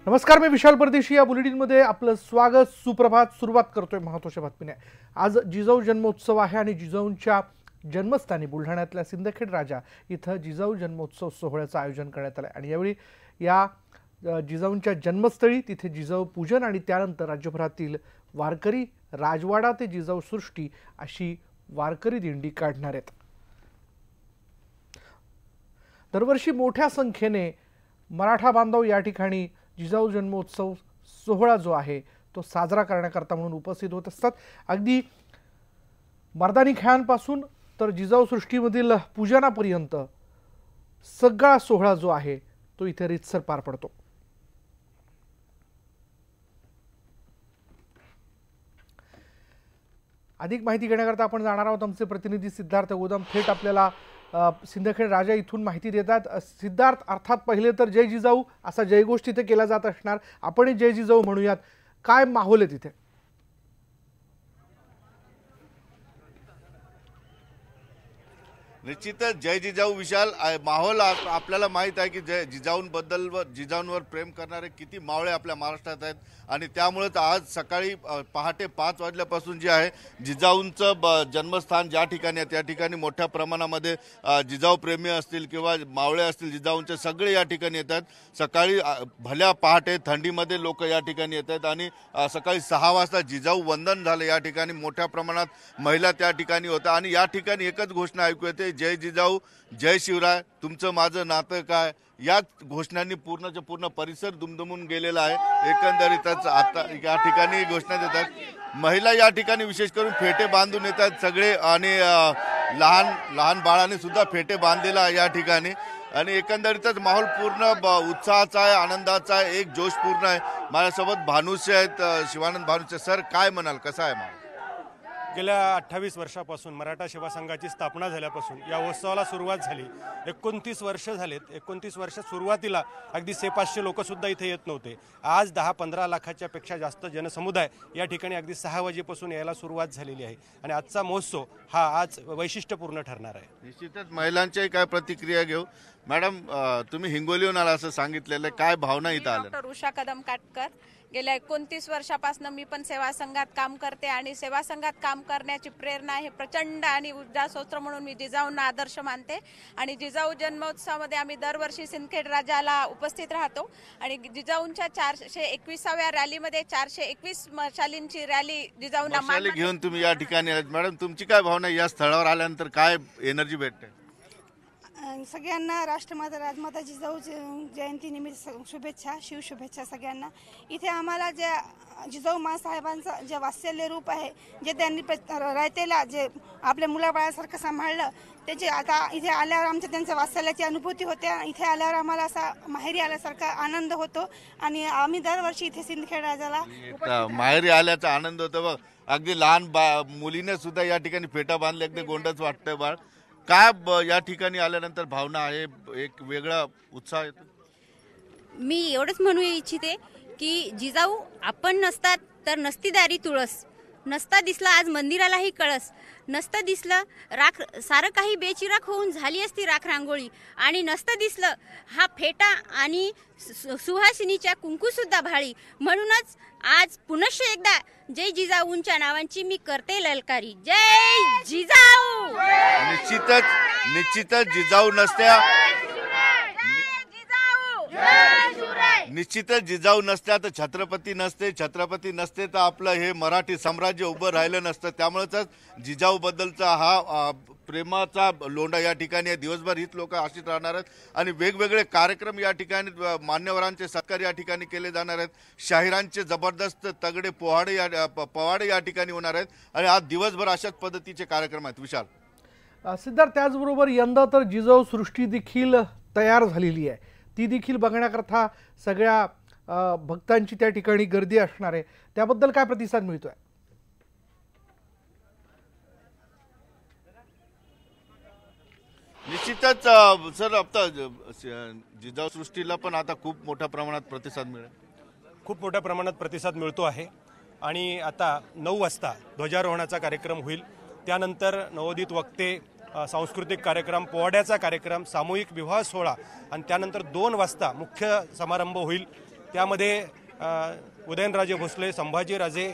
नमस्कार, मी विशाल परदेशी. या बुलेटिनमध्ये आपलं स्वागत. सुप्रभात. सुरुवात करतोय महत्त्वाच्या बातमीने. आज जिजाऊ जन्मोत्सव आहे आणि जिजाऊंच्या जन्मस्थानी बुलढाण्यातल्या सिंदखेड राजा इथं जिजाऊ जन्मोत्सव सोहळ्याचं आयोजन करण्यात आलं आणि यावेळी या जिजाऊंच्या जन्मस्थळी तिथे जिजाऊ पूजन आणि त्यानंतर राज्यभरातील वारकरी राजवाडा ते जिजाऊ सृष्टी अशी वारकरी दिंडी काढणार आहेत. दरवर्षी मोठ्या संख्येने मराठा बांधव या ठिकाणी जिजाऊ जन्मोत्सव सोहळा जो आहे तो साजरा करण्याकरता म्हणून उपस्थित होत असतात. अगदी मर्दानी खेळांपासून तर जिजाऊ सृष्टीमधील पूजनापर्यंत सगळा सोहळा जो आहे तो इथे रीतसर पार पडतो. अधिक माहिती घेण्याकरता आपण जाणार आहोत. आमचे प्रतिनिधी सिद्धार्थ गोदाम थेट आपल्याला सिंदखेड राजा इथून माहिती देतात. सिद्धार्थ, अर्थात पहिले तर जय जिजाऊ असा जयघोष तिथे केला जात असणार, आपणही जय जिजाऊ म्हणूयात. काय माहोल आहे तिथे? निश्चितच जय जिजाऊ विशाल माहोल आपल्याला माहित आहे की जिजाऊंबद्दल व जिजाऊंवर प्रेम करणारे किती मावळे आपल्या महाराष्ट्रात आहेत आणि त्यामुळेच आज सकाळी पहाटे 5 वाजल्यापासून जे आहे जिजाऊंचं जन्मस्थान ज्या ठिकाणी आहे त्या ठिकाणी मोठ्या प्रमाणामध्ये जिजाऊ प्रेमी असतील किंवा मावळे असतील जिजाऊंचे सगळे या ठिकाणी येतात. सकाळी भल्या पहाटे थंडीमध्ये लोक या ठिकाणी येतात आणि सकाळी 6 वाजता जिजाऊ वंदन झालं. या ठिकाणी मोठ्या प्रमाणात महिला त्या ठिकाणी होत्या आणि या ठिकाणी एकच घोषणा ऐकू येते, जय जिजाऊ, जय शिवराय, तुमचं माझं नातं काय. याच घोषणांनी पूर्णच्या पूर्ण परिसर दुमदुमून गेलेला आहे. एकंदरीतच आता या ठिकाणी घोषणा देतात. महिला या ठिकाणी विशेष करून फेटे बांधून येतात सगळे आणि लहान बाळांनी सुद्धा फेटे बांधलेला आहे या ठिकाणी आणि एकंदरीतच माहोल पूर्ण उत्साहाचा आहे, आनंदाचा आहे, एक जोशपूर्ण आहे. माझ्यासोबत भानुसे आहेत, शिवानंद भानुसे. सर, काय म्हणाल, कसा आहे माहोल? गेल्या 28 वर्षापासून मराठा सेवा संघाची स्थापना झाल्यापासून या उत्सवाला सुरुवात झाली. 29 वर्ष झालेत. 29 वर्षात सुरुवातीला अगदी 500 लोकसुद्धा इथे येत नव्हते. आज 10-15 लाखाच्या पेक्षा जास्त जनसमुदाय या ठिकाणी अगदी 6 वाजेपासून यायला सुरुवात झालेली आहे आणि आजचा महोत्सव हा आज वैशिष्ट्यपूर्ण ठरणार आहे. निश्चितच महिलांच्याही काय प्रतिक्रिया घेऊ. मॅडम, तुम्ही हिंगोलीहून आला असं सांगितलेलं, काय भावना इथं आल्या? डॉक्टर उषा कदम काटकर. गेल्या 29 वर्षापासून मी पण सेवा संघात काम करते आणि सेवा संघात काम करण्याची प्रेरणा हे प्रचंड आणि ऊर्जा स्रोत म्हणून मी जिजाऊंना आदर्श मानते आणि जिजाऊ जन्मोत्सवामध्ये आम्ही दरवर्षी सिंदखेड राजाला उपस्थित राहतो आणि जिजाऊंच्या 421व्या रॅलीमध्ये 421 मशालींची रॅली जिजाऊंना घेऊन तुम्ही या ठिकाणी आलात. मॅडम, तुमची काय भावना या स्थळावर आल्यानंतर, काय एनर्जी भेटते? सगळ्यांना राष्ट्रमाता राजमाता जिजाऊ जयंतीनिमित्त शुभेच्छा, शिवशुभेच्छा सगळ्यांना. इथे आम्हाला जे जिजाऊ माँसाहेबांचं जे वात्सल्य रूप आहे, जे त्यांनी रयतेला जे आपल्या मुलाबाळासारखं सांभाळलं, त्याचे आता इथे आल्यावर आमच्या त्यांच्या वात्सल्याची अनुभूती होते. इथे आल्यावर आम्हाला असा माहेरी आल्यासारखा आनंद होतो आणि आम्ही दरवर्षी इथे सिंदखेड राजाला माहेरी आल्याचा आनंद होतो. बघ, अगदी लहान मुलीने सुद्धा या ठिकाणी फेटा बांधले, अगदी गोंडच वाटतंय. बाळ, काय या ठिकाणी आल्यानंतर भावना आहे? एक वेगळा उत्साह येतो. मी एवढंच म्हणू इच्छिते की जिजाऊ आपण नसतात तर नसती दारी तुळस, नसता दिसला आज मंदिरालाही कळस, नसतं दिसलं राख सारं काही बेचिराख होऊन झाली असती राख रांगोळी आणि नसतं दिसलं हा फेटा आणि सुहासिनीच्या कुंकूसुद्धा भाळी. म्हणूनच आज पुनश्च एकदा जय जिजाऊंच्या नावांची मी करते ललकारी. जय जिजाऊ. निश्चितच जिजाऊ नसत्या निश्चितच जिजाऊ नसत्या तर छत्रपती नसते, छत्रपती नसते तर आपलं हे मराठी साम्राज्य उभं राहिलं नसतं. त्यामुळेच जिजाऊ बद्दलचा हा प्रेमाचा लोंढा या ठिकाणी आहे. दिवसभर हीच लोक आश्रित राहणार आहेत आणि वेगवेगळे कार्यक्रम या ठिकाणी, मान्यवरांचे सत्कार या ठिकाणी केले जाणार आहेत. शाहिरांचे जबरदस्त तगडे पोवाडे या ठिकाणी होणार आहेत आणि आज दिवसभर अशाच पद्धतीचे कार्यक्रम आहेत. विशाल, सिद्धार्थ, त्याचबरोबर यंदा तर जिजाऊ सृष्टी देखील तयार झालेली आहे. ती देखील बघण्याकरता सगळ्या भक्तांची त्या ठिकाणी गर्दी असणार आहे. त्याबद्दल काय प्रतिसाद मिळतोय? निश्चितच सर, आता जिजाऊ सृष्टीला पण आता खूप मोठ्या प्रमाणात प्रतिसाद मिळेल. खूप मोठ्या प्रमाणात प्रतिसाद मिळतो आहे आणि आता 9 वाजता ध्वजारोहणाचा कार्यक्रम होईल. त्यानंतर नवोदित वक्ते, सांस्कृतिक कार्यक्रम, पोवाड्याचा कार्यक्रम, सामूहिक विवाह सोहळा आणि त्यानंतर 2 वाजता मुख्य समारंभ होईल. त्यामध्ये उदयनराजे भोसले, संभाजीराजे,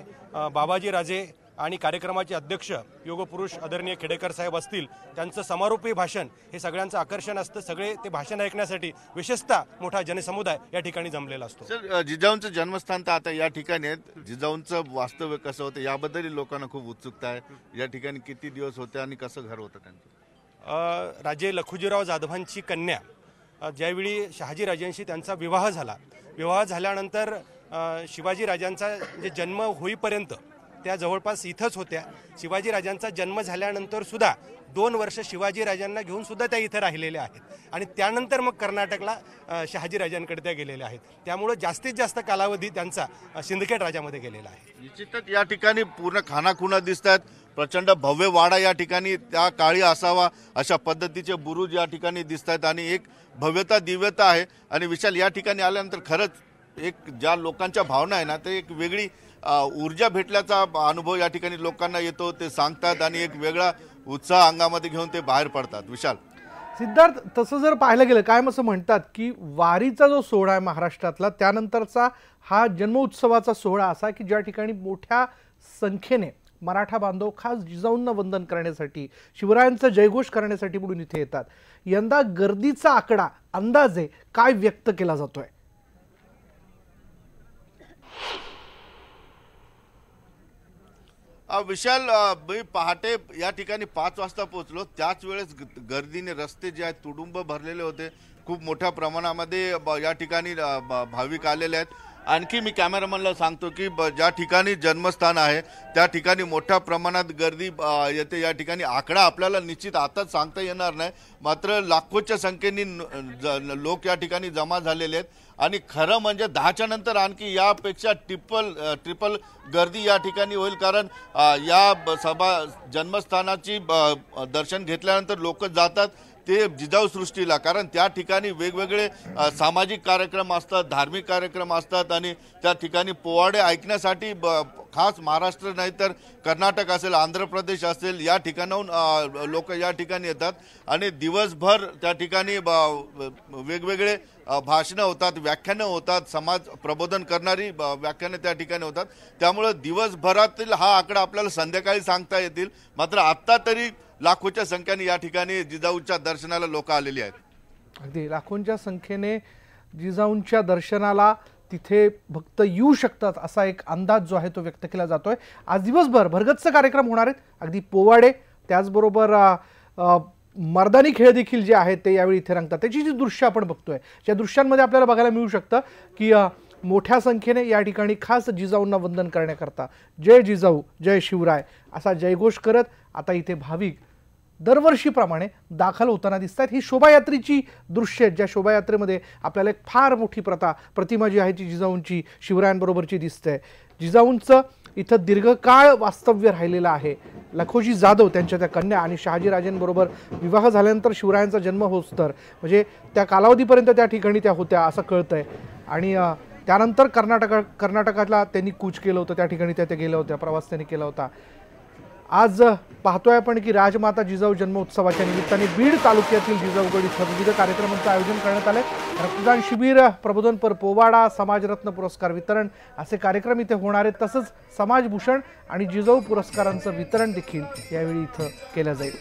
बाबाजीराजे आणि कार्यक्रमाचे अध्यक्ष योगपुरुष आदरणीय खेडेकर साहेब असतील, त्यांचं समारोपी भाषण हे सगळ्यांचं आकर्षण असतं. सगळे ते भाषण ऐकण्यासाठी विशेषतः मोठा जनसमुदाय या ठिकाणी जमलेला असतो. सर, जिजाऊंचं जन्मस्थान तर आता या ठिकाणी आहे. जिजाऊंचं वास्तव्य कसं होतं याबद्दल लोकांना खूप उत्सुकता आहे. या ठिकाणी किती दिवस होते आणि कसं घर होतं त्यांचं? राजे लखुजीराव जाधवांची कन्या ज्यावेळी शहाजीराजांशी त्यांचा विवाह झाला, विवाह झाल्यानंतर शिवाजीराजांचा जे जन्म होईपर्यंत त्या जवळपास इथंच होत्या. शिवाजीराजांचा जन्म झाल्यानंतर सुद्धा 2 वर्ष शिवाजीराजांना घेऊन सुद्धा त्या इथं राहिलेल्या आहेत आणि त्यानंतर मग कर्नाटकला शहाजीराजांकडे त्या गेलेल्या आहेत. त्यामुळे जास्तीत जास्त कालावधी त्यांचा सिंदखेड राजामध्ये गेलेला आहे. निश्चितच या ठिकाणी पूर्ण खानाखुणा दिसतात. प्रचंड भव्य वाडा या ठिकाणी त्या काळी असावा अशा पद्धतीचे बुरुज या ठिकाणी दिसत आहेत आणि एक भव्यता दिव्यता आहे. आणि विशाल, या ठिकाणी आल्यानंतर खरंच एक ज्या लोकांच्या भावना आहे ना, ते एक वेगळी ऊर्जा भेटल्याचा अनुभव या ठिकाणी लोकांना येतो. ते सांगतात आणि एक वेगळा उत्साह अंगामध्ये घेऊन ते बाहेर पडतात. विशाल, सिद्धार्थ, तसं जर पाहायला गेलं काय असं म्हणतात की वारीचा जो सोहळा आहे महाराष्ट्रातला, त्यानंतरचा हा जन्मोत्सवाचा सोहळा असा की ज्या ठिकाणी मोठ्या संख्येने मराठा बांधव खास जिजाऊंना वंदन करण्यासाठी, शिवरायांचा जयघोष करण्यासाठी म्हणून इथे येतात. यंदा गर्दीचा आकडा अंदाजे काय व्यक्त केला जातोय? विशाल, मी पहाटे या ठिकाणी 5 वाजता पोहोचलो. त्याच वेळेस गर्दीने रस्ते जे आहेत तुडुंब भरलेले होते. खूप मोठ्या प्रमाणामध्ये या ठिकाणी भाविक आलेले आहेत. आणखी मी कॅमेरामॅनला सांगतो की ज्या ठिकाणी जन्मस्थान आहे त्या ठिकाणी मोठ्या प्रमाणात गर्दी येते. या ठिकाणी आकडा आपल्याला निश्चित आताच सांगता येणार नाही, मात्र लाखोच्या संख्येने लोक या ठिकाणी जमा झालेले आहेत. आणि खरं म्हणजे 10च्या नंतर आणखी यापेक्षा ट्रिपल गर्दी या ठिकाणी होईल. कारण या जन्मस्थानाची दर्शन घेतल्यानंतर लोक जातात ते जिजाऊ सृष्टीला. कारण त्या ठिकाणी वेगवेगळे सामाजिक कार्यक्रम असतात, धार्मिक कार्यक्रम असतात आणि त्या ठिकाणी पोवाडे ऐकण्यासाठी खास महाराष्ट्र नाही तर कर्नाटक असेल, आंध्र प्रदेश असेल, या ठिकाणाहून लोक या ठिकाणी येतात आणि दिवसभर त्या ठिकाणी वेगवेगळे भाषणं होतात, व्याख्यानं होतात, समाज प्रबोधन करणारी व्याख्यानं त्या ठिकाणी होतात. त्यामुळे दिवसभरातील हा आकडा आपल्याला संध्याकाळी सांगता येतील. मात्र आत्ता तरी लाखोच्या संख्येने या ठिकाणी जिजाऊच्या दर्शनाला लोक आलेली आहेत. अगदी लाखोंच्या संख्येने जिजाऊंच्या दर्शनाला तिथे भक्त येऊ शकतात असा एक अंदाज जो आहे तो व्यक्त केला जातोय. आज दिवसभर भरगच्च कार्यक्रम होणार आहेत. अगदी पोवाडे, त्याचबरोबर मर्दानी खेळ देखील जे आहेत ते यावेळी इथे रंगतात. त्याची जी दृश्य आपण बघतोय, त्या दृश्यांमध्ये आपल्याला बघायला मिळू शकतं की मोठ्या संख्येने या ठिकाणी खास जिजाऊंना वंदन करण्याकरता जय जिजाऊ जय शिवराय असा जयघोष करत आता इथे भाविक दरवर्षीप्रमाणे दाखल होताना दिसत आहेत. ही शोभायात्रेची दृश्य आहेत, ज्या शोभायात्रेमध्ये आपल्याला एक फार मोठी प्रतिमा जी आहे ती जिजाऊंची शिवरायांबरोबरची दिसते. जिजाऊंचं इथं दीर्घकाळ वास्तव्य राहिलेलं आहे. लखोजी जाधव त्यांच्या त्या कन्या आणि शहाजीराजांबरोबर विवाह झाल्यानंतर शिवरायांचा जन्म होस तर म्हणजे त्या कालावधीपर्यंत त्या ठिकाणी त्या होत्या असं कळतंय. आणि त्यानंतर कर्नाटकातला त्यांनी कूच केलं होतं, त्या ठिकाणी त्या गेल्या होत्या, प्रवास त्यांनी केला होता. आज पाहतोय आपण की राजमाता जिजाऊ जन्मोत्सवाच्या निमित्ताने बीड तालुक्यातील जिजाऊगड इथं विविध कार्यक्रमांचं आयोजन करण्यात आलंय. रक्तदान शिबिर, प्रबोधनपर पोवाडा, समाजरत्न पुरस्कार वितरण असे कार्यक्रम इथे होणार आहेत. तसंच समाजभूषण आणि जिजाऊ पुरस्कारांचं वितरण देखील यावेळी इथं केलं जाईल.